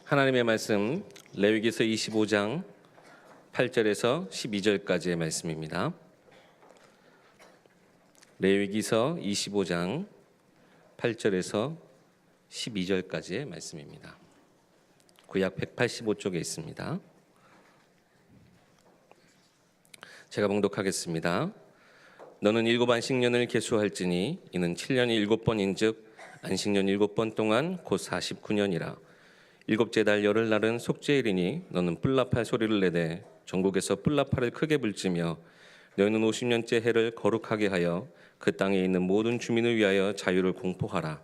하나님의 말씀 레위기서 25장 8절에서 12절까지의 말씀입니다. 레위기서 25장 8절에서 12절까지의 말씀입니다. 구약 185쪽에 있습니다. 제가 봉독하겠습니다. 너는 7 안식년을 계수할지니 이는 7년이 7번인즉 안식년 7번 동안 곧 49년이라. 일곱째 달 열흘날은 속죄일이니 너는 뿔나팔 소리를 내되 전국에서 뿔나팔을 크게 불지며 너희는 50년째 해를 거룩하게 하여 그 땅에 있는 모든 주민을 위하여 자유를 공포하라.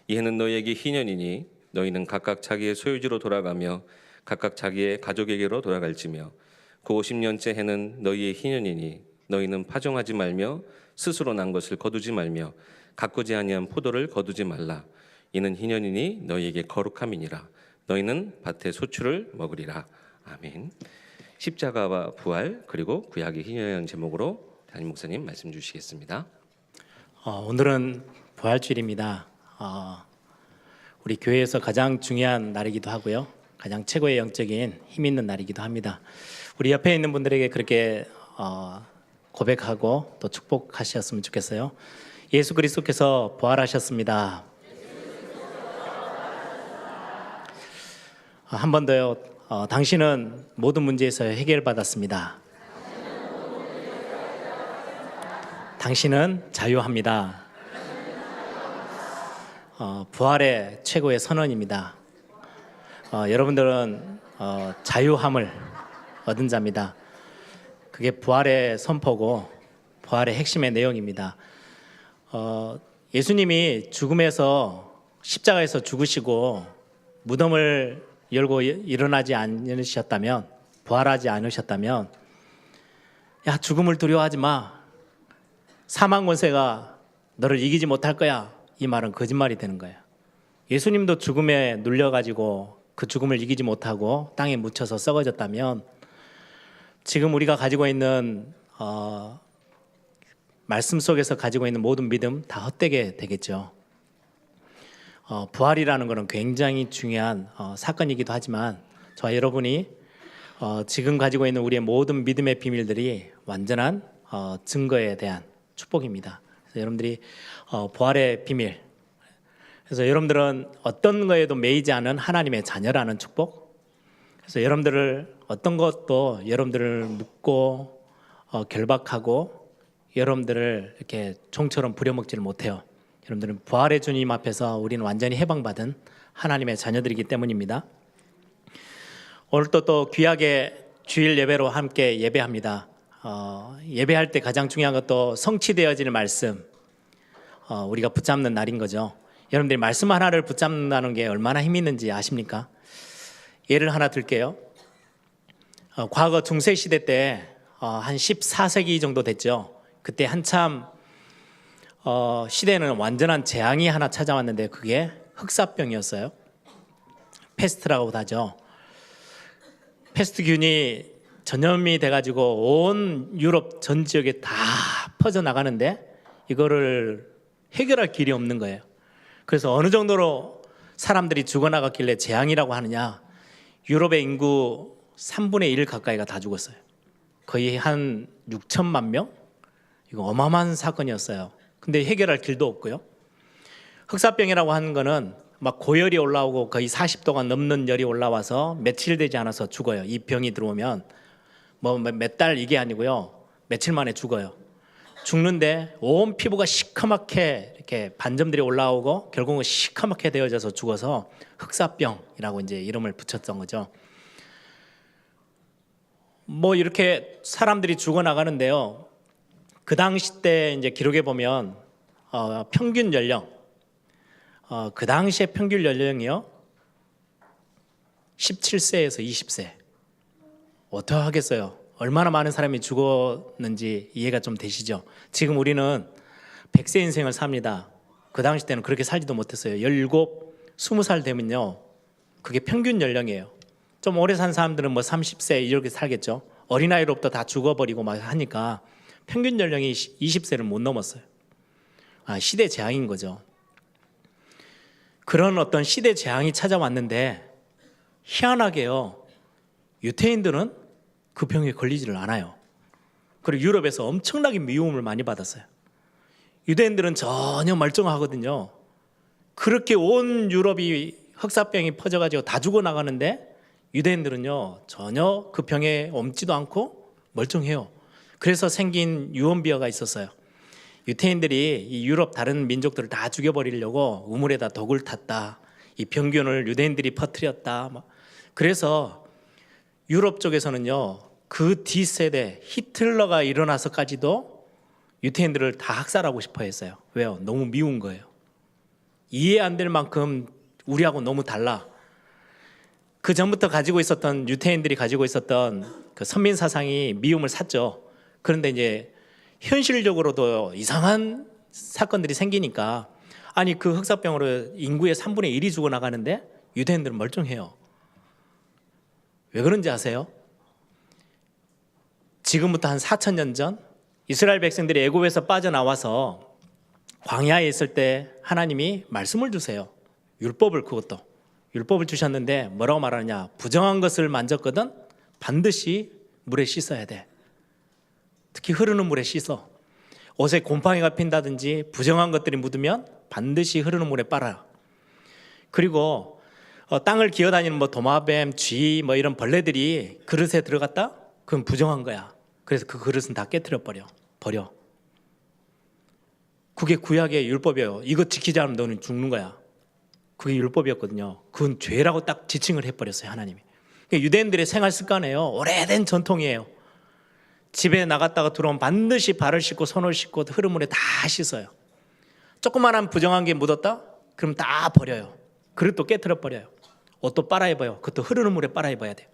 이 해는 너희에게 희년이니 너희는 각각 자기의 소유지로 돌아가며 각각 자기의 가족에게로 돌아갈지며 그 50년째 해는 너희의 희년이니 너희는 파종하지 말며 스스로 난 것을 거두지 말며 가꾸지 아니한 포도를 거두지 말라. 이는 희년이니 너희에게 거룩함이니라. 너희는 밭의 소출을 먹으리라. 아멘. 십자가와 부활 그리고 구약의 희년이라는 제목으로 담임 목사님 말씀 주시겠습니다. 오늘은 부활주일입니다. 우리 교회에서 가장 중요한 날이기도 하고요, 가장 최고의 영적인 힘 있는 날이기도 합니다. 우리 옆에 있는 분들에게 그렇게 고백하고 또 축복하셨으면 좋겠어요. 예수 그리스도께서 부활하셨습니다. 한 번 더요. 당신은 모든 문제에서 해결받았습니다. 당신은 자유합니다. 부활의 최고의 선언입니다. 여러분들은 자유함을 얻은 자입니다. 그게 부활의 선포고 부활의 핵심의 내용입니다. 예수님이 죽음에서 십자가에서 죽으시고 무덤을 열고 일어나지 않으셨다면, 부활하지 않으셨다면, 야, 죽음을 두려워하지 마, 사망 권세가 너를 이기지 못할 거야, 이 말은 거짓말이 되는 거예요. 예수님도 죽음에 눌려가지고 그 죽음을 이기지 못하고 땅에 묻혀서 썩어졌다면 지금 우리가 가지고 있는 말씀 속에서 가지고 있는 모든 믿음 다 헛되게 되겠죠. 부활이라는 것은 굉장히 중요한 사건이기도 하지만 저와 여러분이 지금 가지고 있는 우리의 모든 믿음의 비밀들이 완전한 증거에 대한 축복입니다. 그래서 여러분들이 부활의 비밀, 그래서 여러분들은 어떤 거에도 매이지 않은 하나님의 자녀라는 축복, 그래서 여러분들을 어떤 것도 여러분들을 묶고 결박하고 여러분들을 이렇게 종처럼 부려먹지를 못해요. 여러분들은 부활의 주님 앞에서 우리는 완전히 해방받은 하나님의 자녀들이기 때문입니다. 오늘 또 귀하게 주일 예배로 함께 예배합니다. 예배할 때 가장 중요한 것도 성취되어지는 말씀, 우리가 붙잡는 날인 거죠. 여러분들이 말씀 하나를 붙잡는다는 게 얼마나 힘이 있는지 아십니까? 예를 하나 들게요. 과거 중세시대 때 한 14세기 정도 됐죠. 그때 한참 시대에는 완전한 재앙이 하나 찾아왔는데 그게 흑사병이었어요. 패스트라고도 하죠. 패스트균이 전염이 돼가지고 온 유럽 전 지역에 다 퍼져나가는데 이거를 해결할 길이 없는 거예요. 그래서 어느 정도로 사람들이 죽어나갔길래 재앙이라고 하느냐, 유럽의 인구 3분의 1 가까이가 다 죽었어요. 거의 한 6천만 명? 이거 어마어마한 사건이었어요. 근데 해결할 길도 없고요. 흑사병이라고 하는 거는 막 고열이 올라오고 거의 40도가 넘는 열이 올라와서 며칠 되지 않아서 죽어요. 이 병이 들어오면 뭐 몇 달 이게 아니고요, 며칠 만에 죽어요. 죽는데 온 피부가 시커멓게 이렇게 반점들이 올라오고 결국은 시커멓게 되어져서 죽어서 흑사병이라고 이제 이름을 붙였던 거죠. 뭐 이렇게 사람들이 죽어나가는데요, 그 당시 때 이제 기록에 보면 평균 연령, 그 당시에 평균 연령이요 17세에서 20세. 어떻게 하겠어요? 얼마나 많은 사람이 죽었는지 이해가 좀 되시죠? 지금 우리는 100세 인생을 삽니다. 그 당시 때는 그렇게 살지도 못했어요. 17, 20살 되면요 그게 평균 연령이에요. 좀 오래 산 사람들은 뭐 30세 이렇게 살겠죠. 어린아이로부터 다 죽어버리고 막 하니까 평균 연령이 20세를 못 넘었어요. 시대 재앙인 거죠. 그런 어떤 시대 재앙이 찾아왔는데 희한하게요, 유태인들은 그 병에 걸리지를 않아요. 그리고 유럽에서 엄청나게 미움을 많이 받았어요. 유대인들은 전혀 멀쩡하거든요. 그렇게 온 유럽이 흑사병이 퍼져가지고 다 죽어나가는데 유대인들은요 전혀 그 병에 옮지도 않고 멀쩡해요. 그래서 생긴 유언비어가 있었어요. 유태인들이 이 유럽 다른 민족들을 다 죽여버리려고 우물에다 독을 탔다. 이 병균을 유대인들이 퍼뜨렸다. 그래서 유럽 쪽에서는요 그 뒷세대 히틀러가 일어나서까지도 유태인들을 다 학살하고 싶어 했어요. 왜요? 너무 미운 거예요. 이해 안 될 만큼 우리하고 너무 달라. 그 전부터 가지고 있었던 유태인들이 가지고 있었던 그 선민 사상이 미움을 샀죠. 그런데 이제 현실적으로도 이상한 사건들이 생기니까 아니 그 흑사병으로 인구의 3분의 1이 죽어나가는데 유대인들은 멀쩡해요. 왜 그런지 아세요? 지금부터 한 4,000년 전 이스라엘 백성들이 애굽에서 빠져나와서 광야에 있을 때 하나님이 말씀을 주세요. 율법을, 그것도 율법을 주셨는데 뭐라고 말하느냐? 부정한 것을 만졌거든 반드시 물에 씻어야 돼. 특히 흐르는 물에 씻어. 옷에 곰팡이가 핀다든지 부정한 것들이 묻으면 반드시 흐르는 물에 빨아요. 그리고 땅을 기어다니는 뭐 도마뱀, 쥐 뭐 이런 벌레들이 그릇에 들어갔다? 그건 부정한 거야. 그래서 그 그릇은 다 깨트려 버려. 그게 구약의 율법이에요. 이거 지키지 않으면 너는 죽는 거야. 그게 율법이었거든요. 그건 죄라고 딱 지칭을 해버렸어요, 하나님이. 그러니까 유대인들의 생활 습관이에요. 오래된 전통이에요. 집에 나갔다가 들어오면 반드시 발을 씻고 손을 씻고 흐름물에 다 씻어요. 조그만한 부정한 게 묻었다? 그럼 다 버려요. 그릇도 깨트려 버려요. 옷도 빨아 입어요. 그것도 흐르는 물에 빨아 입어야 돼요.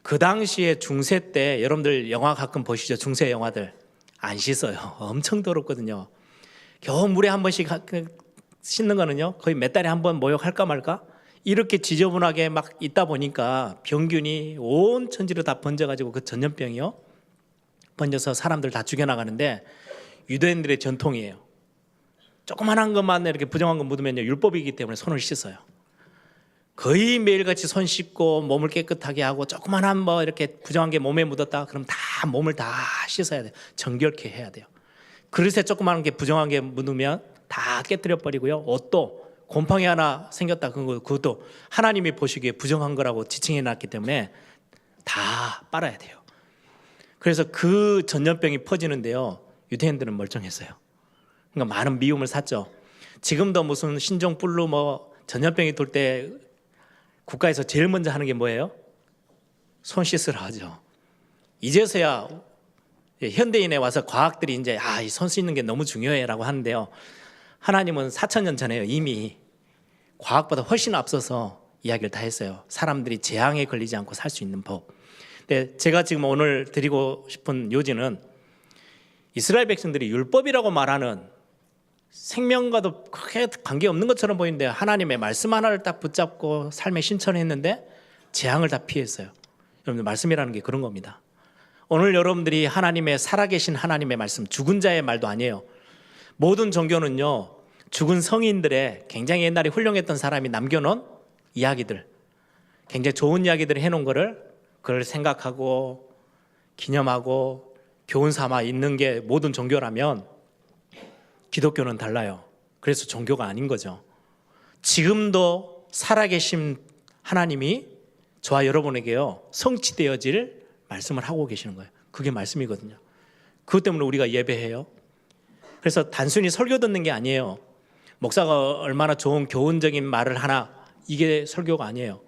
그 당시에 중세 때 여러분들 영화 가끔 보시죠. 중세 영화들 안 씻어요. 엄청 더럽거든요. 겨우 물에 한 번씩 씻는 거는요 거의 몇 달에 한 번 목욕할까 말까 이렇게 지저분하게 막 있다 보니까 병균이 온 천지로 다 번져가지고 그 전염병이요 번져서 사람들 다 죽여나가는데 유대인들의 전통이에요. 조그만한 것만 이렇게 부정한 거 묻으면요 율법이기 때문에 손을 씻어요. 거의 매일같이 손 씻고 몸을 깨끗하게 하고 조그만한 뭐 이렇게 부정한 게 몸에 묻었다 그럼 다 몸을 다 씻어야 돼요. 정결케 해야 돼요. 그릇에 조그만한 게 부정한 게 묻으면 다 깨뜨려 버리고요. 옷도 곰팡이 하나 생겼다 그것도 하나님이 보시기에 부정한 거라고 지칭해 놨기 때문에 다 빨아야 돼요. 그래서 그 전염병이 퍼지는데요 유대인들은 멀쩡했어요. 그러니까 많은 미움을 샀죠. 지금도 무슨 신종플루 뭐 전염병이 돌 때 국가에서 제일 먼저 하는 게 뭐예요? 손 씻으라 하죠. 이제서야 현대인에 와서 과학들이 이제 이 손 씻는 게 너무 중요해라고 하는데요. 하나님은 4,000년 전에 이미 과학보다 훨씬 앞서서 이야기를 다 했어요. 사람들이 재앙에 걸리지 않고 살 수 있는 법. 근데 제가 지금 오늘 드리고 싶은 요지는 이스라엘 백성들이 율법이라고 말하는 생명과도 크게 관계없는 것처럼 보이는데 하나님의 말씀 하나를 딱 붙잡고 삶에 실천했는데 재앙을 다 피했어요. 여러분들 말씀이라는 게 그런 겁니다. 오늘 여러분들이 하나님의 살아계신 하나님의 말씀, 죽은 자의 말도 아니에요. 모든 종교는요 죽은 성인들의 굉장히 옛날에 훌륭했던 사람이 남겨놓은 이야기들, 굉장히 좋은 이야기들을 해놓은 그걸 생각하고 기념하고 교훈 삼아 있는 게 모든 종교라면 기독교는 달라요. 그래서 종교가 아닌 거죠. 지금도 살아계신 하나님이 저와 여러분에게요 성취되어질 말씀을 하고 계시는 거예요. 그게 말씀이거든요. 그것 때문에 우리가 예배해요. 그래서 단순히 설교 듣는 게 아니에요. 목사가 얼마나 좋은 교훈적인 말을 하나 이게 설교가 아니에요.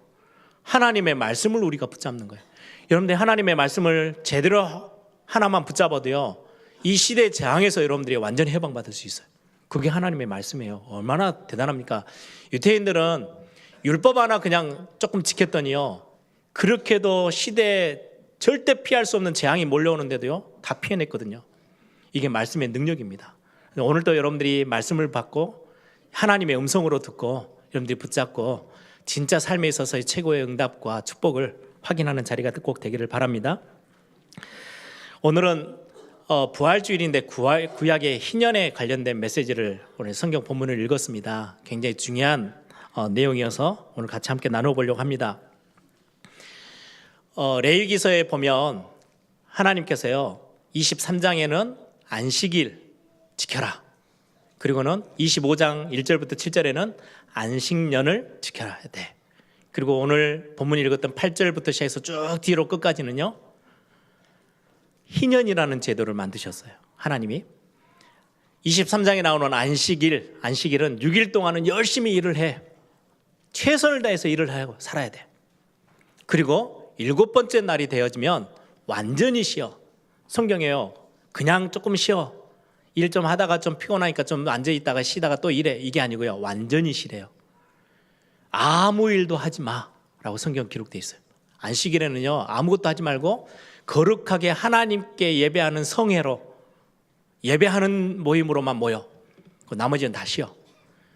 하나님의 말씀을 우리가 붙잡는 거예요. 여러분들 하나님의 말씀을 제대로 하나만 붙잡아도요 이 시대의 재앙에서 여러분들이 완전히 해방받을 수 있어요. 그게 하나님의 말씀이에요. 얼마나 대단합니까? 유태인들은 율법 하나 그냥 조금 지켰더니요 그렇게도 시대에 절대 피할 수 없는 재앙이 몰려오는데도요 다 피해냈거든요. 이게 말씀의 능력입니다. 오늘도 여러분들이 말씀을 받고 하나님의 음성으로 듣고 여러분들이 붙잡고 진짜 삶에 있어서의 최고의 응답과 축복을 확인하는 자리가 꼭 되기를 바랍니다. 오늘은 부활주일인데 구약의 희년에 관련된 메시지를 오늘 성경 본문을 읽었습니다. 굉장히 중요한 내용이어서 오늘 같이 함께 나눠보려고 합니다. 레위기서에 보면 하나님께서요 23장에는 안식일 지켜라, 그리고는 25장 1절부터 7절에는 안식년을 지켜야 돼. 그리고 오늘 본문 읽었던 8절부터 시작해서 쭉 뒤로 끝까지는요 희년이라는 제도를 만드셨어요. 하나님이 23장에 나오는 안식일은 6일 동안은 열심히 일을 해, 최선을 다해서 일을 하고 살아야 돼. 그리고 7번째 날이 되어지면 완전히 쉬어. 성경에요 그냥 조금 쉬어, 일 좀 하다가 좀 피곤하니까 좀 앉아있다가 쉬다가 또 일해, 이게 아니고요 완전히 쉬래요. 아무 일도 하지 마라고 성경 기록되어 있어요. 안식일에는요 아무것도 하지 말고 거룩하게 하나님께 예배하는 성회로, 예배하는 모임으로만 모여. 나머지는 다 쉬어.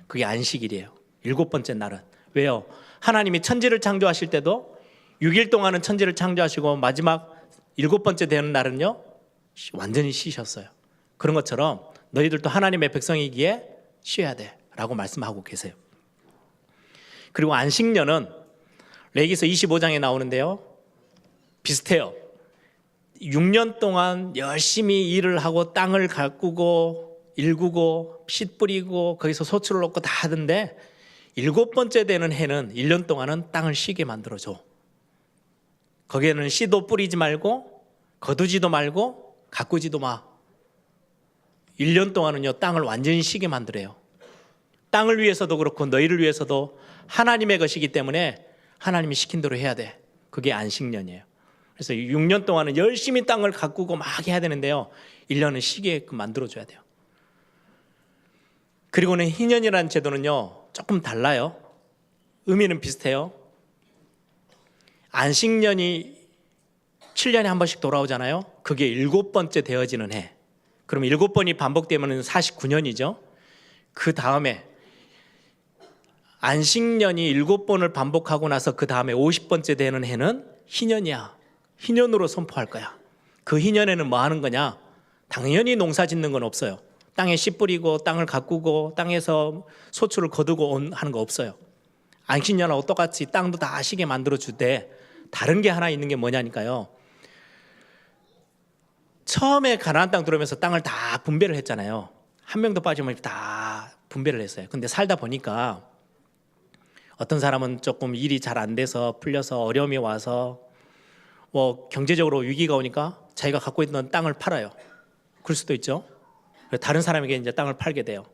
그게 안식일이에요. 7번째 날은. 왜요? 하나님이 천지를 창조하실 때도 6일 동안은 천지를 창조하시고 마지막 7번째 되는 날은요 완전히 쉬셨어요. 그런 것처럼 너희들도 하나님의 백성이기에 쉬어야 돼 라고 말씀하고 계세요. 그리고 안식년은 레위기서 25장에 나오는데요 비슷해요. 6년 동안 열심히 일을 하고 땅을 가꾸고 일구고 씨 뿌리고 거기서 소출을 얻고 다 하던데 7번째 되는 해는 1년 동안은 땅을 쉬게 만들어줘. 거기에는 씨도 뿌리지 말고 거두지도 말고 가꾸지도 마. 1년 동안은요 땅을 완전히 쉬게 만들어요. 땅을 위해서도 그렇고 너희를 위해서도 하나님의 것이기 때문에 하나님이 시킨 대로 해야 돼. 그게 안식년이에요. 그래서 6년 동안은 열심히 땅을 가꾸고 막 해야 되는데요 1년은 쉬게끔 만들어줘야 돼요. 그리고는 희년이라는 제도는요 조금 달라요. 의미는 비슷해요. 안식년이 7년에 한 번씩 돌아오잖아요. 그게 7번째 되어지는 해. 그럼 7번이 반복되면 49년이죠. 그 다음에 안식년이 7번을 반복하고 나서 그 다음에 50번째 되는 해는 희년이야. 희년으로 선포할 거야. 그 희년에는 뭐 하는 거냐? 당연히 농사 짓는 건 없어요. 땅에 씨 뿌리고 땅을 가꾸고 땅에서 소출을 거두고 하는 거 없어요. 안식년하고 똑같이 땅도 다 쉬게 만들어 주되 다른 게 하나 있는 게 뭐냐니까요. 처음에 가나안 땅 들어오면서 땅을 다 분배를 했잖아요. 한 명도 빠짐없이 다 분배를 했어요. 근데 살다 보니까 어떤 사람은 조금 일이 잘 안 돼서 풀려서 어려움이 와서 뭐 경제적으로 위기가 오니까 자기가 갖고 있던 땅을 팔아요. 그럴 수도 있죠. 다른 사람에게 이제 땅을 팔게 돼요.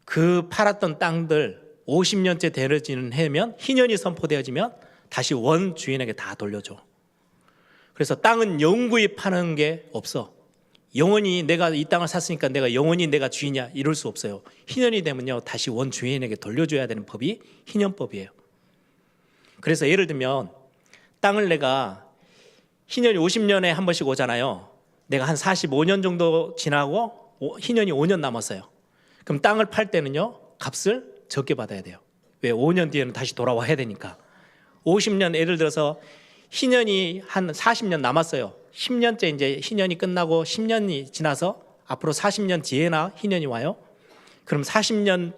그 팔았던 땅들 50년째 되어지는 해면 희년이 선포되어지면 다시 원 주인에게 다 돌려줘. 그래서 땅은 영구히 파는 게 없어. 영원히 내가 이 땅을 샀으니까 내가 영원히 내가 주인이야 이럴 수 없어요. 희년이 되면요 다시 원 주인에게 돌려줘야 되는 법이 희년법이에요. 그래서 예를 들면 땅을 내가 희년이 50년에 한 번씩 오잖아요. 내가 한 45년 정도 지나고 희년이 5년 남았어요. 그럼 땅을 팔 때는요 값을 적게 받아야 돼요. 왜? 5년 뒤에는 다시 돌아와야 되니까. 50년 예를 들어서 희년이 한 40년 남았어요. 10년째 이제 희년이 끝나고 10년이 지나서 앞으로 40년 뒤에나 희년이 와요. 그럼 40년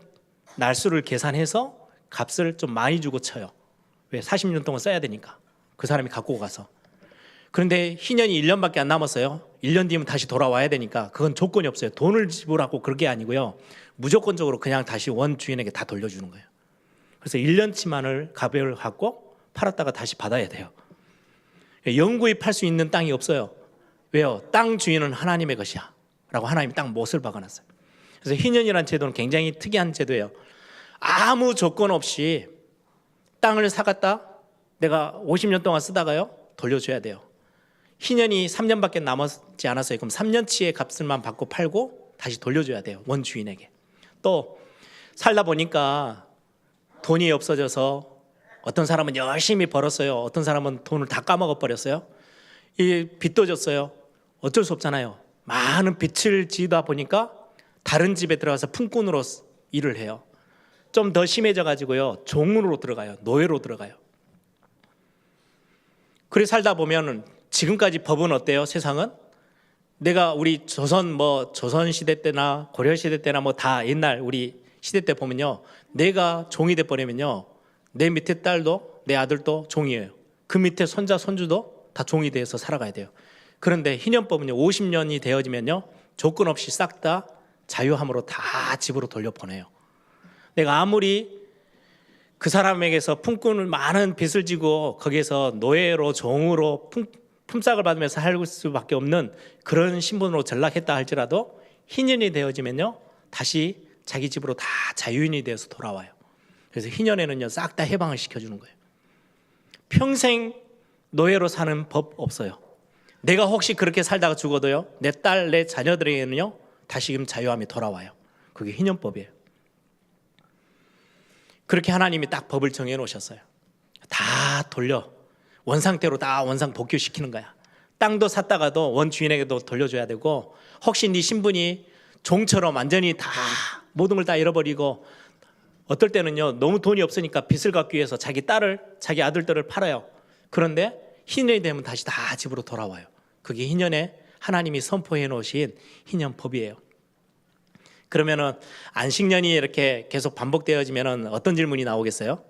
날수를 계산해서 값을 좀 많이 주고 쳐요. 왜? 40년 동안 써야 되니까. 그 사람이 갖고 가서. 그런데 희년이 1년밖에 안 남았어요. 1년 뒤면 다시 돌아와야 되니까 그건 조건이 없어요. 돈을 지불하고 그럴 게 아니고요. 무조건적으로 그냥 다시 원 주인에게 다 돌려주는 거예요. 그래서 1년치만을 가격을 갖고 팔았다가 다시 받아야 돼요. 영구히 팔 수 있는 땅이 없어요. 왜요? 땅 주인은 하나님의 것이야 라고 하나님이 딱 못을 박아놨어요. 그래서 희년이라는 제도는 굉장히 특이한 제도예요. 아무 조건 없이 땅을 사갔다 내가 50년 동안 쓰다가요 돌려줘야 돼요. 희년이 3년밖에 남았지 않았어요. 그럼 3년치의 값을만 받고 팔고 다시 돌려줘야 돼요. 원 주인에게. 또 살다 보니까 돈이 없어져서 어떤 사람은 열심히 벌었어요. 어떤 사람은 돈을 다 까먹어 버렸어요. 이 빚도 졌어요. 어쩔 수 없잖아요. 많은 빚을 지다 보니까 다른 집에 들어가서 품꾼으로 일을 해요. 좀 더 심해져 가지고요 종으로 들어가요. 노예로 들어가요. 그래 살다 보면은 지금까지 법은 어때요? 세상은 내가 우리 조선 시대 때나 고려 시대 때나 뭐 다 옛날 우리 시대 때 보면요 내가 종이 돼 버리면요, 내 밑에 딸도 내 아들도 종이에요. 그 밑에 손자 손주도 다 종이 돼서 살아가야 돼요. 그런데 희년법은요, 50년이 되어지면요, 조건 없이 싹 다 자유함으로 다 집으로 돌려보내요. 내가 아무리 그 사람에게서 품꾼을 많은 빚을 지고 거기에서 노예로 종으로 품삯을 받으면서 살 수밖에 없는 그런 신분으로 전락했다 할지라도 희년이 되어지면요, 다시 자기 집으로 다 자유인이 되어서 돌아와요. 그래서 희년에는요, 싹 다 해방을 시켜주는 거예요. 평생 노예로 사는 법 없어요. 내가 혹시 그렇게 살다가 죽어도요, 내 딸, 내 자녀들에게는요, 다시금 자유함이 돌아와요. 그게 희년법이에요. 그렇게 하나님이 딱 법을 정해 놓으셨어요. 다 돌려 원상태로 다 원상 복귀시키는 거야. 땅도 샀다가도 원주인에게도 돌려줘야 되고, 혹시 네 신분이 종처럼 완전히 다 모든 걸 다 잃어버리고, 어떨 때는요, 너무 돈이 없으니까 빚을 갚기 위해서 자기 딸을, 자기 아들들을 팔아요. 그런데 희년이 되면 다시 다 집으로 돌아와요. 그게 희년에 하나님이 선포해 놓으신 희년법이에요. 그러면은 안식년이 이렇게 계속 반복되어지면은 어떤 질문이 나오겠어요?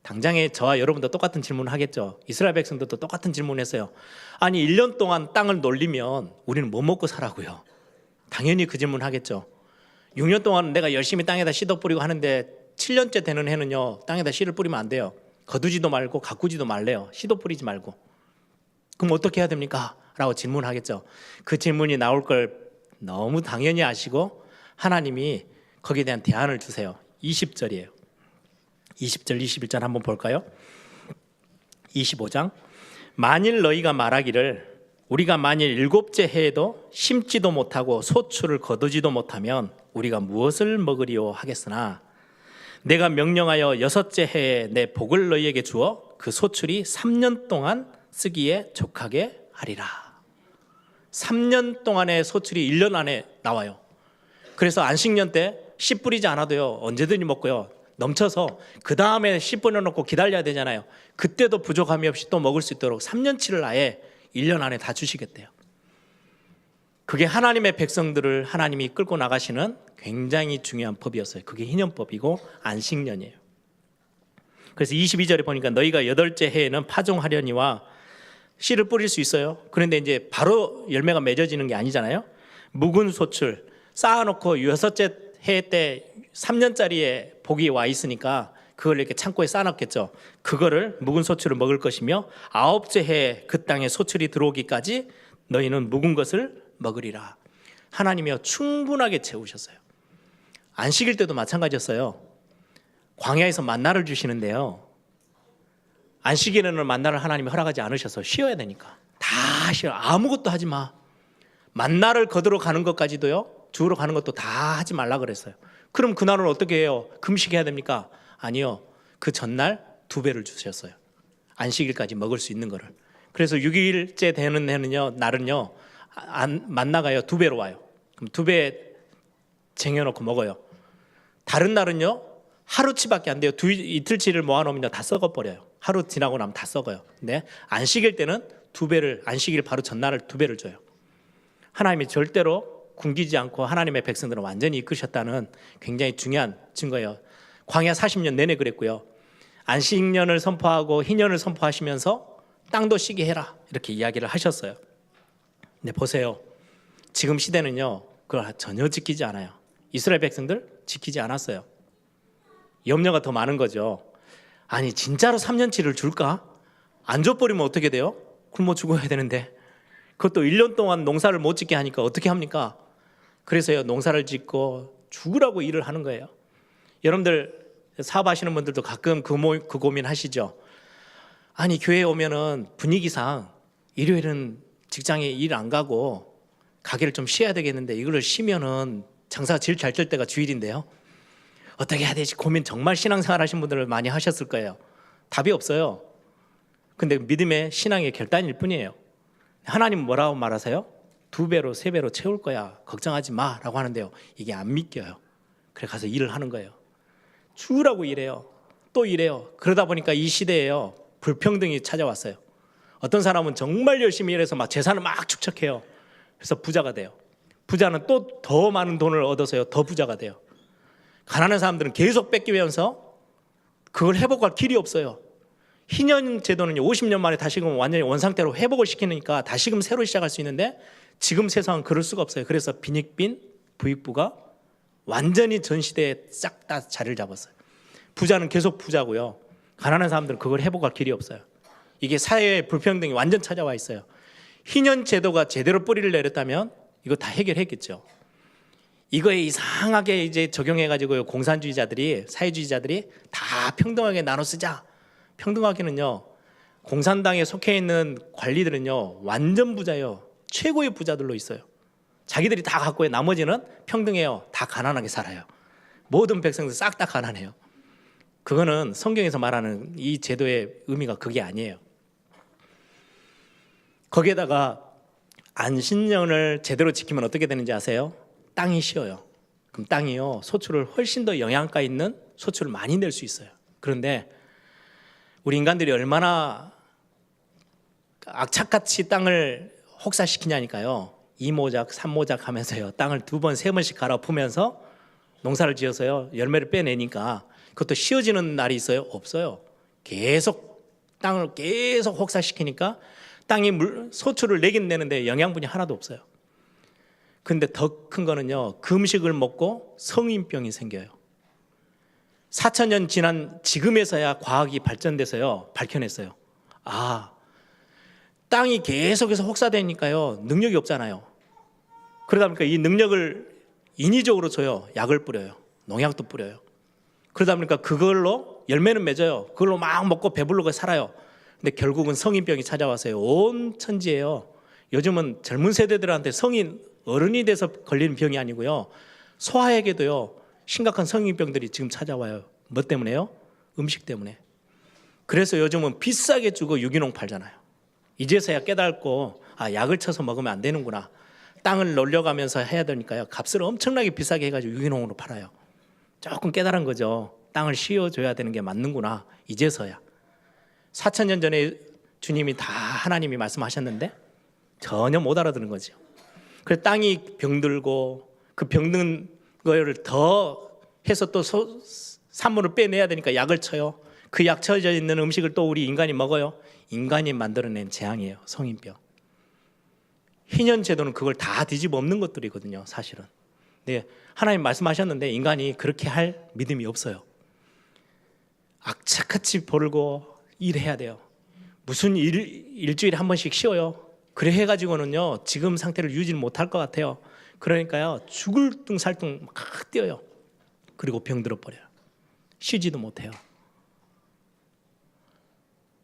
당장에 저와 여러분도 똑같은 질문을 하겠죠. 이스라엘 백성들도 똑같은 질문을 했어요. 아니 1년 동안 땅을 놀리면 우리는 뭐 먹고 살라고요? 당연히 그 질문 하겠죠. 6년 동안 내가 열심히 땅에다 씨도 뿌리고 하는데 7년째 되는 해는요, 땅에다 씨를 뿌리면 안 돼요. 거두지도 말고 가꾸지도 말래요. 씨도 뿌리지 말고. 그럼 어떻게 해야 됩니까? 라고 질문하겠죠. 그 질문이 나올 걸 너무 당연히 아시고 하나님이 거기에 대한 대안을 주세요. 20절이에요. 20절, 21절 한번 볼까요? 25장. 만일 너희가 말하기를 우리가 만일 7째 해에도 심지도 못하고 소출을 거두지도 못하면 우리가 무엇을 먹으리요 하겠으나 내가 명령하여 6째 해에 내 복을 너희에게 주어 그 소출이 3년 동안 쓰기에 족하게 하리라. 3년 동안의 소출이 1년 안에 나와요. 그래서 안식년 때 씨 뿌리지 않아도요, 언제든지 먹고요, 넘쳐서 그 다음에 씨 뿌려놓고 기다려야 되잖아요. 그때도 부족함이 없이 또 먹을 수 있도록 3년치를 아예 1년 안에 다 주시겠대요. 그게 하나님의 백성들을 하나님이 끌고 나가시는 굉장히 중요한 법이었어요. 그게 희년법이고 안식년이에요. 그래서 22절에 보니까 너희가 8째 해에는 파종하려니와 씨를 뿌릴 수 있어요. 그런데 이제 바로 열매가 맺어지는 게 아니잖아요. 묵은 소출 쌓아놓고 6째 해 때 3년짜리에 복이 와 있으니까 그걸 이렇게 창고에 쌓아놨겠죠. 그거를 묵은 소출을 먹을 것이며 9째 해에 그 땅에 소출이 들어오기까지 너희는 묵은 것을 먹으리라. 하나님이요, 충분하게 채우셨어요. 안식일 때도 마찬가지였어요. 광야에서 만나를 주시는데요, 안식일에는 만나를 하나님이 허락하지 않으셔서 쉬어야 되니까 다 쉬어. 아무것도 하지 마. 만나를 거두러 가는 것까지도요, 주우러 가는 것도 다 하지 말라 그랬어요. 그럼 그날은 어떻게 해요? 금식해야 됩니까? 아니요, 그 전날 2배를 주셨어요. 안식일까지 먹을 수 있는 거를. 그래서 6일째 되는 해는요, 날은요, 만나가요 2배로 와요. 그럼 2배 쟁여놓고 먹어요. 다른 날은요, 하루치밖에 안 돼요. 이틀치를 모아놓으면 다 썩어버려요. 하루 지나고 나면 다 썩어요. 근데 안식일 때는 2배를, 안식일 바로 전날을 2배를 줘요. 하나님이 절대로 굶기지 않고 하나님의 백성들을 완전히 이끄셨다는 굉장히 중요한 증거예요. 광야 40년 내내 그랬고요. 안식년을 선포하고 희년을 선포하시면서 땅도 쉬게 해라, 이렇게 이야기를 하셨어요. 근데 보세요, 지금 시대는요, 그걸 전혀 지키지 않아요. 이스라엘 백성들 지키지 않았어요. 염려가 더 많은 거죠. 아니 진짜로 3년치를 줄까? 안 줘버리면 어떻게 돼요? 굶어 죽어야 되는데 그것도 1년 동안 농사를 못 짓게 하니까 어떻게 합니까? 그래서요, 농사를 짓고 죽으라고 일을 하는 거예요. 여러분들 사업하시는 분들도 가끔 그 고민 하시죠. 아니 교회에 오면은 분위기상 일요일은 직장에 일 안 가고 가게를 좀 쉬어야 되겠는데 이거를 쉬면은 장사가 제일 잘 될 때가 주일인데요, 어떻게 해야 되지 고민 정말 신앙생활 하신 분들을 많이 하셨을 거예요. 답이 없어요. 근데 믿음의 신앙의 결단일 뿐이에요. 하나님은 뭐라고 말하세요? 2배로 3배로 채울 거야, 걱정하지 마 라고 하는데요, 이게 안 믿겨요. 그래 가서 일을 하는 거예요. 주라고 일해요. 또 일해요. 그러다 보니까 이 시대에요, 불평등이 찾아왔어요. 어떤 사람은 정말 열심히 일해서 막 재산을 막 축적해요. 그래서 부자가 돼요. 부자는 또 더 많은 돈을 얻어서요, 더 부자가 돼요. 가난한 사람들은 계속 뺏기면서 그걸 회복할 길이 없어요. 희년 제도는요, 50년 만에 다시금 완전히 원상태로 회복을 시키니까 다시금 새로 시작할 수 있는데 지금 세상은 그럴 수가 없어요. 그래서 빈익빈 부익부가 완전히 전 시대에 싹 다 자리를 잡았어요. 부자는 계속 부자고요, 가난한 사람들은 그걸 회복할 길이 없어요. 이게 사회의 불평등이 완전 찾아와 있어요. 희년 제도가 제대로 뿌리를 내렸다면 이거 다 해결했겠죠. 이거에 이상하게 이제 적용해가지고 공산주의자들이, 사회주의자들이 다 평등하게 나눠 쓰자. 평등하게는요, 공산당에 속해 있는 관리들은요 완전 부자예요. 최고의 부자들로 있어요. 자기들이 다 갖고 나머지는 평등해요. 다 가난하게 살아요. 모든 백성들 싹 다 가난해요. 그거는 성경에서 말하는 이 제도의 의미가 그게 아니에요. 거기에다가 안식년을 제대로 지키면 어떻게 되는지 아세요? 땅이 쉬어요. 그럼 땅이요, 소출을 훨씬 더 영양가 있는 소출을 많이 낼 수 있어요. 그런데 우리 인간들이 얼마나 악착같이 땅을 혹사시키냐니까요. 2모작, 3모작 하면서요, 땅을 2번, 3번씩 갈아엎으면서 농사를 지어서요, 열매를 빼내니까 그것도 쉬어지는 날이 있어요? 없어요. 계속 땅을 계속 혹사시키니까 땅이 소출을 내긴 내는데 영양분이 하나도 없어요. 근데 더 큰 거는요, 금식을 먹고 성인병이 생겨요. 4,000년 지난 지금에서야 과학이 발전돼서요 밝혀냈어요. 아, 땅이 계속해서 혹사되니까요 능력이 없잖아요. 그러다 보니까 이 능력을 인위적으로 줘요. 약을 뿌려요. 농약도 뿌려요. 그러다 보니까 그걸로 열매는 맺어요. 그걸로 막 먹고 배부르고 살아요. 근데 결국은 성인병이 찾아왔어요. 온 천지예요. 요즘은 젊은 세대들한테 성인, 어른이 돼서 걸리는 병이 아니고요, 소아에게도요 심각한 성인병들이 지금 찾아와요. 뭐 때문에요? 음식 때문에. 그래서 요즘은 비싸게 주고 유기농 팔잖아요. 이제서야 깨닫고, 아, 약을 쳐서 먹으면 안 되는구나. 땅을 놀려가면서 해야 되니까요, 값을 엄청나게 비싸게 해가지고 유기농으로 팔아요. 조금 깨달은 거죠. 땅을 씌워줘야 되는 게 맞는구나. 이제서야. 4,000년 전에 주님이 다 하나님이 말씀하셨는데 전혀 못 알아듣는 거죠. 그래서 땅이 병들고 그 병든 거를 더 해서 또 산물을 빼내야 되니까 약을 쳐요. 그 약 쳐져 있는 음식을 또 우리 인간이 먹어요. 인간이 만들어낸 재앙이에요. 성인병. 희년 제도는 그걸 다 뒤집어 엎는 것들이거든요, 사실은. 네, 하나님 말씀하셨는데 인간이 그렇게 할 믿음이 없어요. 악착같이 벌고 일해야 돼요. 무슨 일주일에 한 번씩 쉬어요. 그래 해가지고는요 지금 상태를 유지 못할 것 같아요. 그러니까요 죽을 둥살둥 막 뛰어요. 그리고 병들어 버려요. 쉬지도 못해요.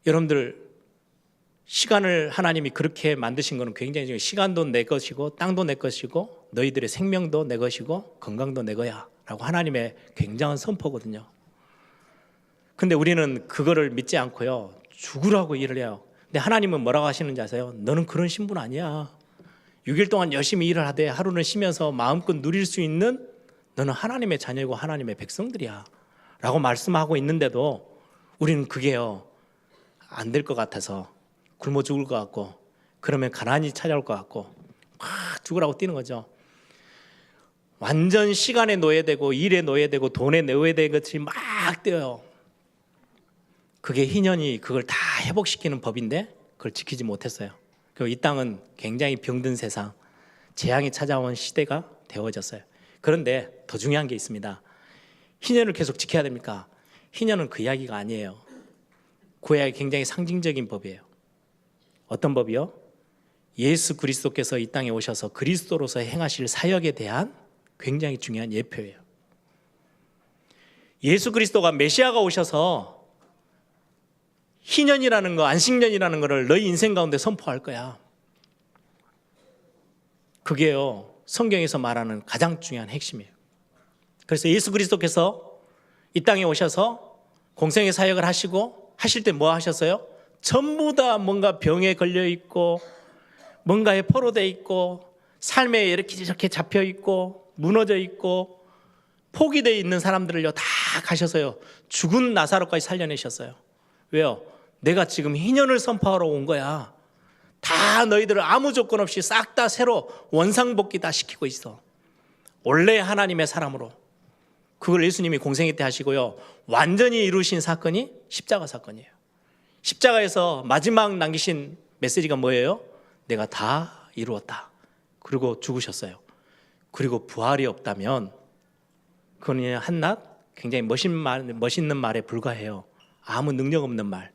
여러분들, 시간을 하나님이 그렇게 만드신 것은 굉장히 중요해요. 시간도 내 것이고 땅도 내 것이고 너희들의 생명도 내 것이고 건강도 내 거야 라고 하나님의 굉장한 선포거든요. 근데 우리는 그거를 믿지 않고요 죽으라고 일을 해요. 근데 하나님은 뭐라고 하시는지 아세요? 너는 그런 신분 아니야. 6일 동안 열심히 일을 하되 하루는 쉬면서 마음껏 누릴 수 있는 너는 하나님의 자녀이고 하나님의 백성들이야 라고 말씀하고 있는데도 우리는 그게요 안 될 것 같아서 굶어 죽을 것 같고, 그러면 가난이 찾아올 것 같고 막 죽으라고 뛰는 거죠. 완전 시간에 노예되고 일에 노예되고 돈에 노예된 것이 막 뛰어요. 그게 희년이 그걸 다 회복시키는 법인데 그걸 지키지 못했어요. 그리고 이 땅은 굉장히 병든 세상, 재앙이 찾아온 시대가 되어졌어요. 그런데 더 중요한 게 있습니다. 희년을 계속 지켜야 됩니까? 희년은 그 이야기가 아니에요. 구약이 굉장히 상징적인 법이에요. 어떤 법이요? 예수 그리스도께서 이 땅에 오셔서 그리스도로서 행하실 사역에 대한 굉장히 중요한 예표예요. 예수 그리스도가 메시아가 오셔서 희년이라는 거, 안식년이라는 거를 너희 인생 가운데 선포할 거야. 그게요 성경에서 말하는 가장 중요한 핵심이에요. 그래서 예수 그리스도께서 이 땅에 오셔서 공생의 사역을 하시고 하실 때 뭐 하셨어요? 전부 다 뭔가 병에 걸려 있고 뭔가에 포로돼 있고 삶에 이렇게 저렇게 잡혀 있고 무너져 있고 포기되어 있는 사람들을요 다 가셔서요 죽은 나사로까지 살려내셨어요. 왜요? 내가 지금 희년을 선포하러 온 거야. 다 너희들을 아무 조건 없이 싹 다 새로 원상복귀 다 시키고 있어. 원래 하나님의 사람으로 그걸 예수님이 공생애 때 하시고요. 완전히 이루신 사건이 십자가 사건이에요. 십자가에서 마지막 남기신 메시지가 뭐예요? 내가 다 이루었다. 그리고 죽으셨어요. 그리고 부활이 없다면 그건 그냥 한낱 굉장히 멋있는 말에 불과해요. 아무 능력 없는 말.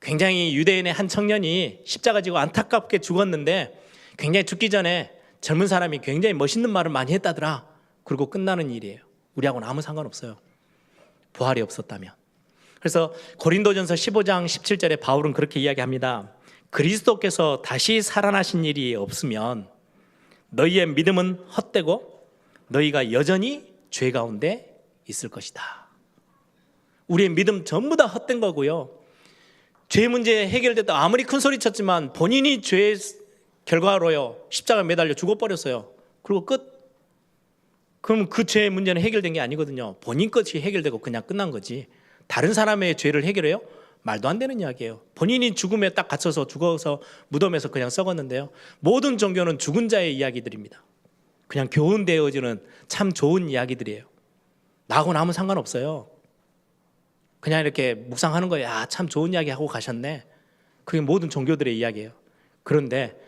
굉장히 유대인의 한 청년이 십자가 지고 안타깝게 죽었는데 굉장히 죽기 전에 젊은 사람이 굉장히 멋있는 말을 많이 했다더라. 그리고 끝나는 일이에요. 우리하고는 아무 상관없어요. 부활이 없었다면. 그래서 고린도전서 15장 17절에 바울은 그렇게 이야기합니다. 그리스도께서 다시 살아나신 일이 없으면 너희의 믿음은 헛되고 너희가 여전히 죄 가운데 있을 것이다. 우리의 믿음 전부 다 헛된 거고요. 죄 문제 해결됐다 아무리 큰 소리 쳤지만 본인이 죄의 결과로요 십자가에 매달려 죽어버렸어요. 그리고 끝. 그럼 그 죄의 문제는 해결된 게 아니거든요. 본인 것이 해결되고 그냥 끝난 거지. 다른 사람의 죄를 해결해요? 말도 안 되는 이야기예요. 본인이 죽음에 딱 갇혀서 죽어서 무덤에서 그냥 썩었는데요. 모든 종교는 죽은 자의 이야기들입니다. 그냥 교훈되어지는 참 좋은 이야기들이에요. 나하고는 아무 상관없어요. 그냥 이렇게 묵상하는 거예요. 아, 참 좋은 이야기 하고 가셨네. 그게 모든 종교들의 이야기예요. 그런데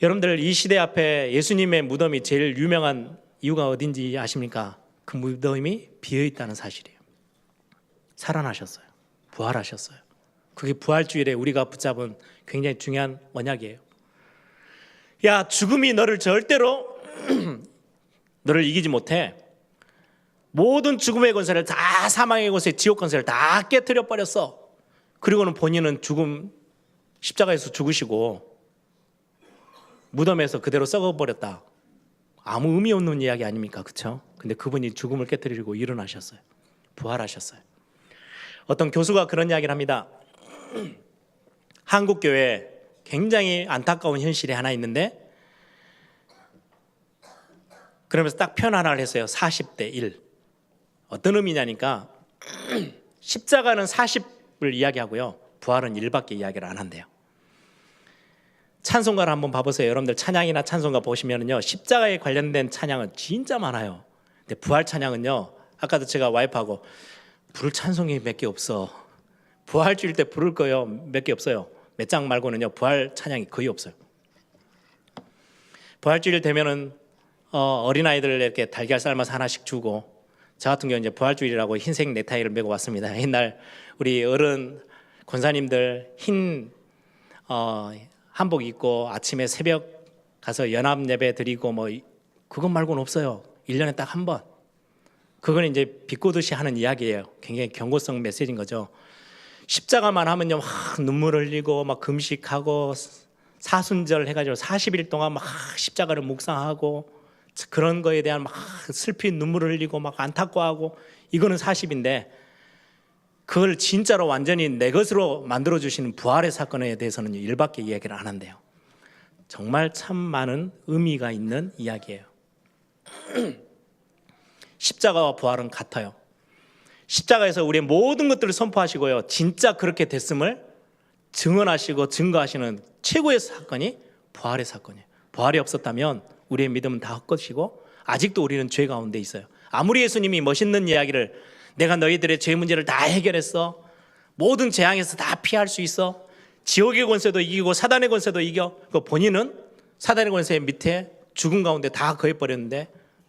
여러분들 이 시대 앞에 예수님의 무덤이 제일 유명한 이유가 어딘지 아십니까? 그 무덤이 비어있다는 사실이에요. 살아나셨어요. 부활하셨어요. 그게 부활주일에 우리가 붙잡은 굉장히 중요한 언약이에요. 야, 죽음이 너를 절대로 너를 이기지 못해. 모든 죽음의 권세를 다 사망의 권세, 지옥 권세를 다 깨트려 버렸어. 그리고는 본인은 죽음 십자가에서 죽으시고 무덤에서 그대로 썩어버렸다. 아무 의미 없는 이야기 아닙니까? 그렇죠? 근데 그분이 죽음을 깨트리고 일어나셨어요. 부활하셨어요. 어떤 교수가 그런 이야기를 합니다. 한국 교회에 굉장히 안타까운 현실이 하나 있는데 그러면서 딱 표현 하나를 했어요. 40대 1. 어떤 의미냐니까 십자가는 40을 이야기하고요. 부활은 1밖에 이야기를 안 한대요. 찬송가를 한번 봐보세요. 여러분들 찬양이나 찬송가 보시면요. 십자가에 관련된 찬양은 진짜 많아요. 근데 부활 찬양은요. 아까도 제가 와이프하고 부를 찬송이 몇 개 없어. 부활주일 때 부를 거요. 몇 개 없어요. 몇 장 말고는요. 부활 찬양이 거의 없어요. 부활주일 되면은 어린아이들 이렇게 달걀 삶아서 하나씩 주고 저 같은 경우 이제 부활주일이라고 흰색 넥타이를 메고 왔습니다. 옛날 우리 어른 권사님들 흰 한복 입고 아침에 새벽 가서 연합 예배 드리고 뭐 그것 말고는 없어요. 1년에 딱 한 번. 그건 이제 비꼬듯이 하는 이야기예요. 굉장히 경고성 메시지인 거죠. 십자가만 하면요 막 눈물 흘리고 막 금식하고 사순절 해가지고 40일 동안 막 십자가를 묵상하고 그런 거에 대한 막 슬픈 눈물을 흘리고 막 안타까워하고 이거는 40인데 그걸 진짜로 완전히 내 것으로 만들어주시는 부활의 사건에 대해서는 1밖에 이야기를 안 한대요. 정말 참 많은 의미가 있는 이야기예요. 십자가와 부활은 같아요. 십자가에서 우리의 모든 것들을 선포하시고요. 진짜 그렇게 됐음을 증언하시고 증거하시는 최고의 사건이 부활의 사건이에요. 부활이 없었다면 우리의 믿음은 다 헛것이고 아직도 우리는 죄 가운데 있어요. 아무리 예수님이 멋있는 이야기를 내가 너희들의 죄 문제를 다 해결했어. 모든 재앙에서 다 피할 수 있어. 지옥의 권세도 이기고 사단의 권세도 이겨. 그 본인은 사단의 권세 밑에 죽음 가운데 다 거해버렸는데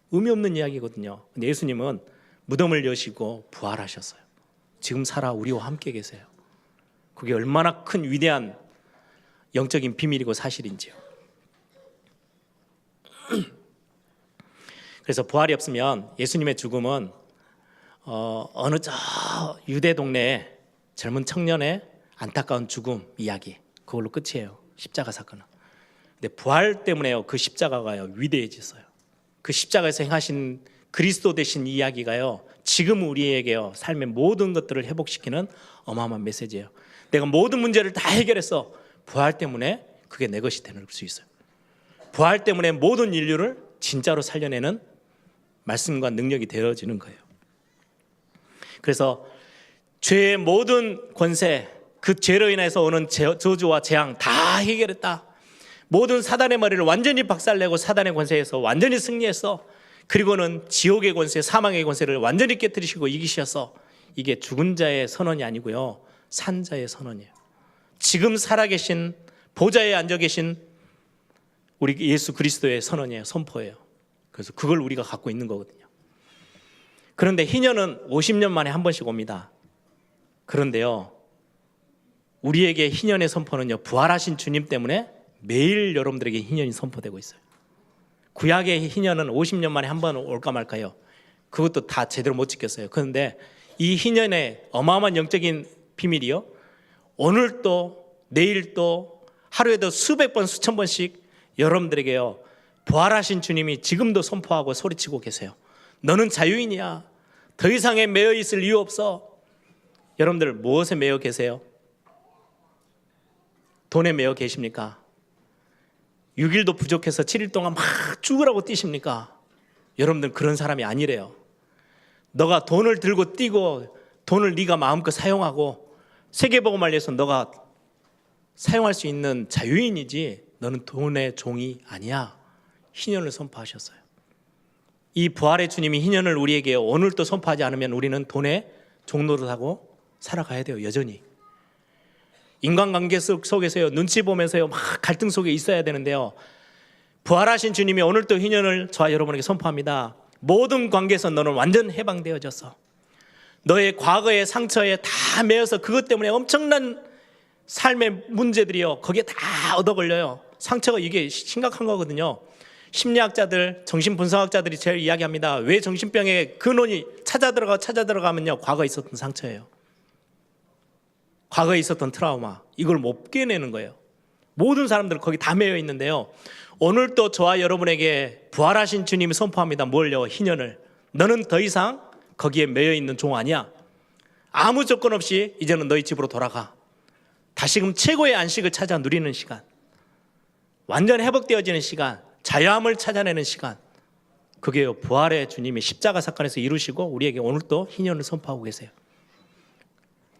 의미 없는 이야기거든요. 근데 예수님은 무덤을 여시고 부활하셨어요. 지금 살아 우리와 함께 계세요. 그게 얼마나 큰 위대한 영적인 비밀이고 사실인지요. 그래서 부활이 없으면 예수님의 죽음은 어느 저 유대 동네에 젊은 청년의 안타까운 죽음 이야기 그걸로 끝이에요. 십자가 사건은. 근데 부활 때문에요. 그 십자가가요 위대해졌어요. 그 십자가에서 행하신 그리스도 되신 이야기가요 지금 우리에게요 삶의 모든 것들을 회복시키는 어마어마한 메시지예요. 내가 모든 문제를 다 해결했어. 부활 때문에 그게 내 것이 될 수 있어요. 부활 때문에 모든 인류를 진짜로 살려내는 말씀과 능력이 되어지는 거예요. 그래서 죄의 모든 권세, 그 죄로 인해서 오는 저주와 재앙 다 해결했다. 모든 사단의 머리를 완전히 박살내고 사단의 권세에서 완전히 승리했어. 그리고는 지옥의 권세, 사망의 권세를 완전히 깨뜨리시고 이기셔서 이게 죽은 자의 선언이 아니고요, 산 자의 선언이에요. 지금 살아계신 보좌에 앉아 계신 우리 예수 그리스도의 선언이에요. 선포예요. 그래서 그걸 우리가 갖고 있는 거거든요. 그런데 희년은 50년 만에 한 번씩 옵니다. 그런데요, 우리에게 희년의 선포는요, 부활하신 주님 때문에 매일 여러분들에게 희년이 선포되고 있어요. 구약의 희년은 50년 만에 한 번 올까 말까요. 그것도 다 제대로 못 지켰어요. 그런데 이 희년의 어마어마한 영적인 비밀이요, 오늘 또 내일 또 하루에도 수백 번 수천 번씩 여러분들에게요, 부활하신 주님이 지금도 선포하고 소리치고 계세요. 너는 자유인이야. 더 이상에 매여 있을 이유 없어. 여러분들 무엇에 매여 계세요? 돈에 매여 계십니까? 6일도 부족해서 7일 동안 막 죽으라고 뛰십니까? 여러분들 그런 사람이 아니래요. 너가 돈을 들고 뛰고 돈을 네가 마음껏 사용하고 세계복음을 위해서 너가 사용할 수 있는 자유인이지 너는 돈의 종이 아니야. 희년을 선포하셨어요. 이 부활의 주님이 희년을 우리에게 오늘도 선포하지 않으면 우리는 돈의 종노릇하고 살아가야 돼요. 여전히 인간관계 속에서요, 눈치 보면서요 막 갈등 속에 있어야 되는데요, 부활하신 주님이 오늘도 희년을 저와 여러분에게 선포합니다. 모든 관계에서 너는 완전 해방되어졌어. 너의 과거의 상처에 다 매여서 그것 때문에 엄청난 삶의 문제들이요, 거기에 다 얻어걸려요. 상처가 이게 심각한 거거든요. 심리학자들, 정신분석학자들이 제일 이야기합니다. 왜 정신병의 근원이 찾아 들어가면요, 과거에 있었던 상처예요. 과거에 있었던 트라우마, 이걸 못 깨내는 거예요. 모든 사람들은 거기 다 매여 있는데요, 오늘 또 저와 여러분에게 부활하신 주님이 선포합니다. 뭘요? 희년을. 너는 더 이상 거기에 매여 있는 종 아니야. 아무 조건 없이 이제는 너희 집으로 돌아가. 다시금 최고의 안식을 찾아 누리는 시간, 완전 회복되어지는 시간, 자유함을 찾아내는 시간, 그게 부활의 주님이 십자가 사건에서 이루시고 우리에게 오늘 또 희년을 선포하고 계세요.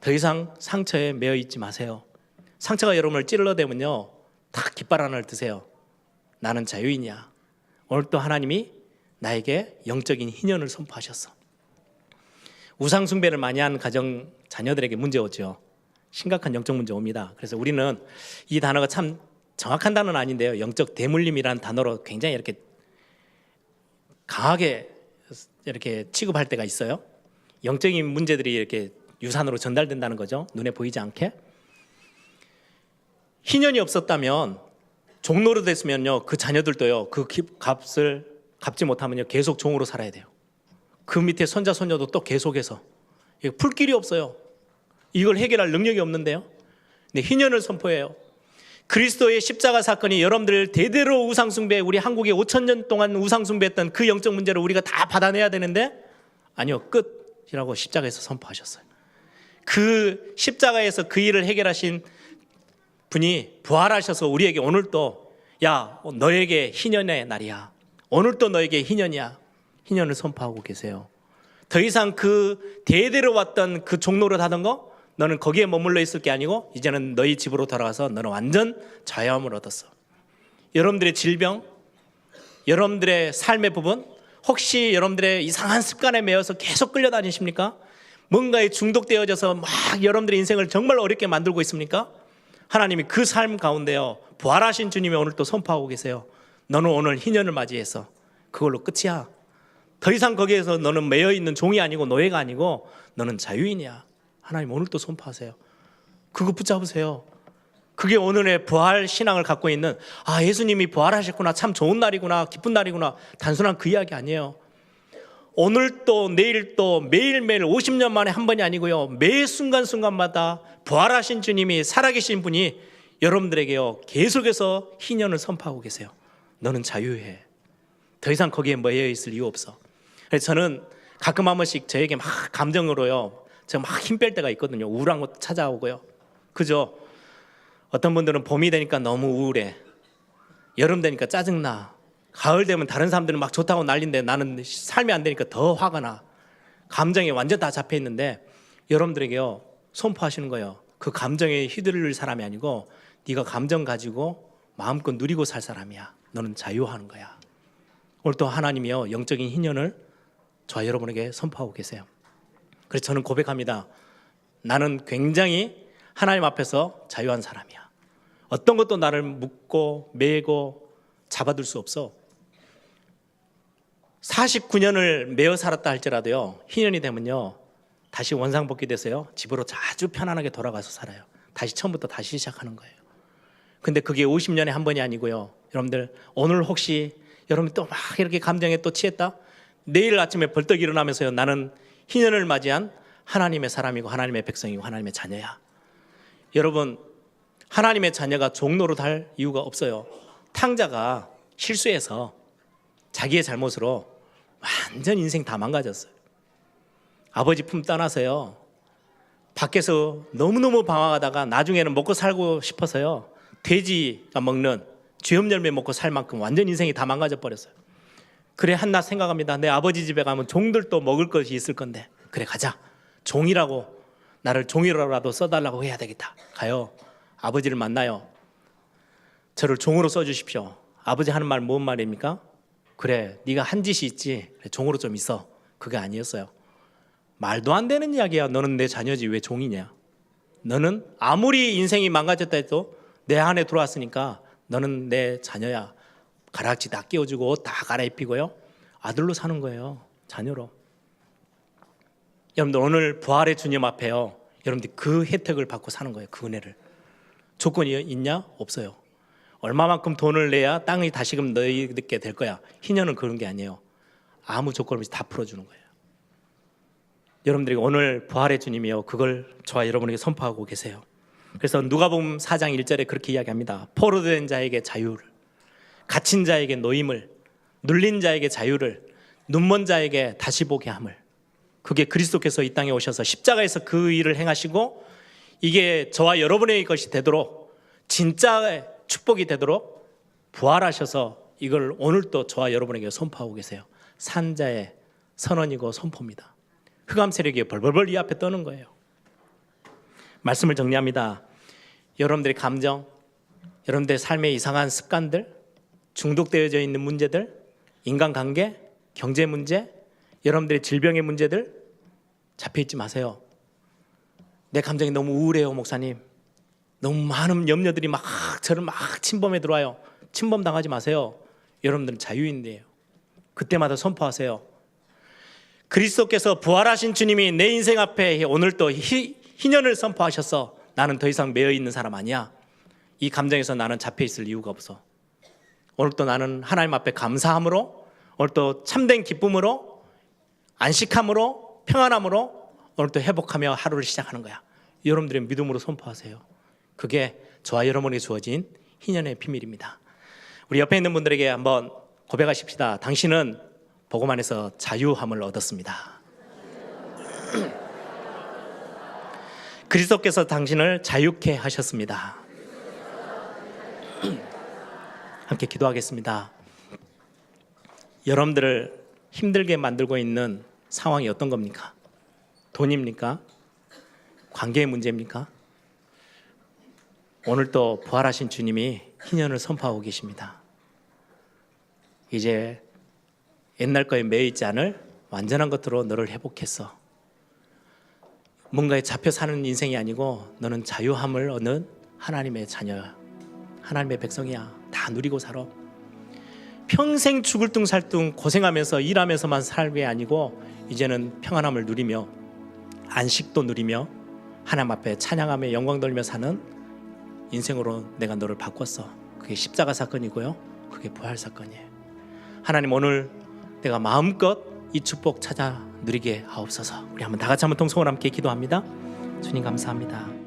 더 이상 상처에 매여 있지 마세요. 상처가 여러분을 찔러대면요, 다 깃발 하나를 드세요. 나는 자유인이야. 오늘 또 하나님이 나에게 영적인 희년을 선포하셨어. 우상 숭배를 많이 한 가정 자녀들에게 문제 오죠. 심각한 영적 문제 옵니다. 그래서 우리는 이 단어가 참 정확한 단어는 아닌데요, 영적 대물림이라는 단어로 굉장히 이렇게 강하게 이렇게 취급할 때가 있어요. 영적인 문제들이 이렇게 유산으로 전달된다는 거죠. 눈에 보이지 않게. 희년이 없었다면, 종노릇 됐으면요, 그 자녀들도요, 그 값을 갚지 못하면요, 계속 종으로 살아야 돼요. 그 밑에 손자 손녀도 또 계속해서 풀 길이 없어요. 이걸 해결할 능력이 없는데요. 근데 희년을 선포해요. 그리스도의 십자가 사건이 여러분들 대대로 우상숭배, 우리 한국에 5,000년 동안 우상숭배했던 그 영적 문제를 우리가 다 받아내야 되는데, 아니요, 끝이라고 십자가에서 선포하셨어요. 그 십자가에서 그 일을 해결하신 분이 부활하셔서 우리에게 오늘 또, 야, 너에게 희년의 날이야. 오늘 또 너에게 희년이야. 희년을 선포하고 계세요. 더 이상 그 대대로 왔던 그 종노릇 하던 거, 너는 거기에 머물러 있을 게 아니고 이제는 너희 집으로 돌아가서 너는 완전 자유함을 얻었어. 여러분들의 질병, 여러분들의 삶의 부분, 혹시 여러분들의 이상한 습관에 매여서 계속 끌려다니십니까? 뭔가에 중독되어져서 막 여러분들의 인생을 정말 어렵게 만들고 있습니까? 하나님이 그 삶 가운데요, 부활하신 주님이 오늘 또 선포하고 계세요. 너는 오늘 희년을 맞이해서 그걸로 끝이야. 더 이상 거기에서 너는 매여 있는 종이 아니고 노예가 아니고 너는 자유인이야. 하나님 오늘 또 선포하세요. 그거 붙잡으세요. 그게 오늘의 부활 신앙을 갖고 있는, 아, 예수님이 부활하셨구나, 참 좋은 날이구나, 기쁜 날이구나, 단순한 그 이야기 아니에요. 오늘 또 내일 또 매일매일 50년 만에 한 번이 아니고요, 매 순간순간마다 부활하신 주님이, 살아계신 분이 여러분들에게요 계속해서 희년을 선포하고 계세요. 너는 자유해. 더 이상 거기에 매여 있을 이유 없어. 그래서 저는 가끔 한 번씩 저에게 막 감정으로요, 제가 막 힘 뺄 때가 있거든요. 우울한 것도 찾아오고요. 그죠? 어떤 분들은 봄이 되니까 너무 우울해. 여름 되니까 짜증나. 가을 되면 다른 사람들은 막 좋다고 난리인데 나는 삶이 안 되니까 더 화가 나. 감정에 완전 다 잡혀 있는데, 여러분들에게요 선포하시는 거예요. 그 감정에 휘둘릴 사람이 아니고 네가 감정 가지고 마음껏 누리고 살 사람이야. 너는 자유하는 거야. 오늘 또 하나님이요 영적인 희년을 저와 여러분에게 선포하고 계세요. 그래서 저는 고백합니다. 나는 굉장히 하나님 앞에서 자유한 사람이야. 어떤 것도 나를 묶고 매고 잡아둘 수 없어. 49년을 매어 살았다 할지라도요, 희년이 되면요 다시 원상복귀 돼서요 집으로 자주 편안하게 돌아가서 살아요. 다시 처음부터 다시 시작하는 거예요. 근데 그게 50년에 한 번이 아니고요, 여러분들 오늘 혹시 여러분 또 막 이렇게 감정에 또 취했다? 내일 아침에 벌떡 일어나면서요, 나는 희년을 맞이한 하나님의 사람이고 하나님의 백성이고 하나님의 자녀야. 여러분, 하나님의 자녀가 종노릇 할 이유가 없어요. 탕자가 실수해서 자기의 잘못으로 완전 인생 다 망가졌어요. 아버지 품 떠나서요 밖에서 너무너무 방황하다가 나중에는 먹고 살고 싶어서요 돼지가 먹는 쥐염열매 먹고 살 만큼 완전 인생이 다 망가져 버렸어요. 그래 한낱 생각합니다. 내 아버지 집에 가면 종들도 먹을 것이 있을 건데, 그래 가자, 종이라고 나를 종이라도 써달라고 해야 되겠다. 가요. 아버지를 만나요. 저를 종으로 써주십시오. 아버지 하는 말 뭔 말입니까? 그래 네가 한 짓이 있지, 그래, 종으로 좀 있어. 그게 아니었어요. 말도 안 되는 이야기야. 너는 내 자녀지 왜 종이냐. 너는 아무리 인생이 망가졌다 해도 내 안에 들어왔으니까 너는 내 자녀야. 가락지 다 끼워주고 옷 다 갈아입히고요 아들로 사는 거예요. 자녀로. 여러분들 오늘 부활의 주님 앞에요, 여러분들 그 혜택을 받고 사는 거예요. 그 은혜를. 조건이 있냐? 없어요. 얼마만큼 돈을 내야 땅이 다시금 너희들게 될 거야. 희년은 그런 게 아니에요. 아무 조건 없이 다 풀어주는 거예요. 여러분들이 오늘 부활의 주님이요 그걸 저와 여러분에게 선포하고 계세요. 그래서 누가복음 4장 1절에 그렇게 이야기합니다. 포로된 자에게 자유를, 갇힌 자에게 노임을, 눌린 자에게 자유를, 눈먼 자에게 다시 보게 함을. 그게 그리스도께서 이 땅에 오셔서 십자가에서 그 일을 행하시고, 이게 저와 여러분의 것이 되도록, 진짜의 축복이 되도록 부활하셔서 이걸 오늘 또 저와 여러분에게 선포하고 계세요. 산자의 선언이고 선포입니다. 흑암 세력이 벌벌벌 이 앞에 떠는 거예요. 말씀을 정리합니다. 여러분들의 감정, 여러분들의 삶의 이상한 습관들, 중독되어져 있는 문제들, 인간관계, 경제 문제, 여러분들의 질병의 문제들 잡혀있지 마세요. 내 감정이 너무 우울해요 목사님. 너무 많은 염려들이 막 저를 막 침범해 들어와요. 침범당하지 마세요. 여러분들은 자유인이에요. 그때마다 선포하세요. 그리스도께서 부활하신 주님이 내 인생 앞에 오늘 또 희년을 선포하셔서 나는 더 이상 매여 있는 사람 아니야. 이 감정에서 나는 잡혀 있을 이유가 없어. 오늘 또 나는 하나님 앞에 감사함으로, 오늘 또 참된 기쁨으로, 안식함으로, 평안함으로 오늘 또 회복하며 하루를 시작하는 거야. 여러분들의 믿음으로 선포하세요. 그게 저와 여러분에게 주어진 희년의 비밀입니다. 우리 옆에 있는 분들에게 한번 고백하십시다. 당신은 복음 안에서 자유함을 얻었습니다. 그리스도께서 당신을 자유케 하셨습니다. 함께 기도하겠습니다. 여러분들을 힘들게 만들고 있는 상황이 어떤 겁니까? 돈입니까? 관계의 문제입니까? 오늘 또 부활하신 주님이 희년을 선포하고 계십니다. 이제 옛날 거에 매여 있지 않을 완전한 것으로 너를 회복했어. 뭔가에 잡혀 사는 인생이 아니고 너는 자유함을 얻는 하나님의 자녀야. 하나님의 백성이야. 다 누리고 살아. 평생 죽을 둥 살 둥 고생하면서 일하면서만 살 게 아니고 이제는 평안함을 누리며 안식도 누리며 하나님 앞에 찬양하며 영광 돌리며 사는 인생으로 내가 너를 바꿨어. 그게 십자가 사건이고요, 그게 부활 사건이에요. 하나님, 오늘 내가 마음껏 이 축복 찾아 누리게 하옵소서. 우리 한번 다 같이 한번 통성으로 함께 기도합니다. 주님 감사합니다.